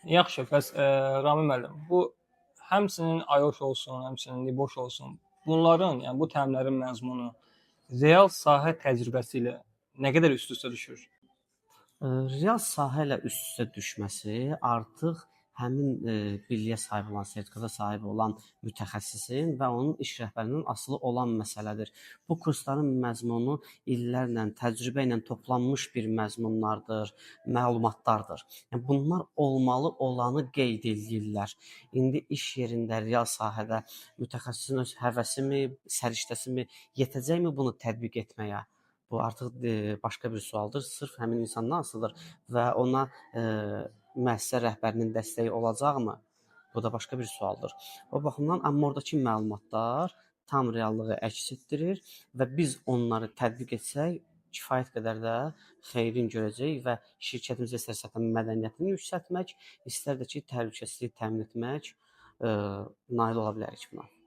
Yaxşı, bəs Rami müəllim, bu həmçinin IOS olsun, həmçinin Liboş olsun, bunların, yəni bu təlimlərin məzmunu real sahə təcrübəsi ilə nə qədər üst-üstə düşür? Real sahə ilə üst-üstə düşməsi artıq həmin biliyə sahib olan, sertifikata sahib olan mütəxəssisin və onun iş rəhbərinin asılı olan məsələdir. Bu kursların məzmunu illərlə, təcrübə ilə toplanmış bir məzmunlardır, məlumatlardır. Yəni bunlar olmalı olanı qeyd eləyirlər. İndi iş yerində, real sahədə mütəxəssisin öz həvəsimi, səriştəsimi yetəcəkmi bunu tətbiq etməyə? Bu artıq başqa bir sualdır. Sırf həmin insandan asılıdır və ona müəssisə rəhbərinin dəstəyi olacaqmı? Bu da başqa bir sualdır. O baxımdan amma oradakı məlumatlar tam reallığı əks etdirir və biz onları tətbiq etsək, kifayət qədər də xeyrin görəcəyik və şirkətimizə istər səfərin mədəniyyətini yüksəltmək, istər də ki, təhlükəsizliyi təmin etmək nail ola bilərik buna.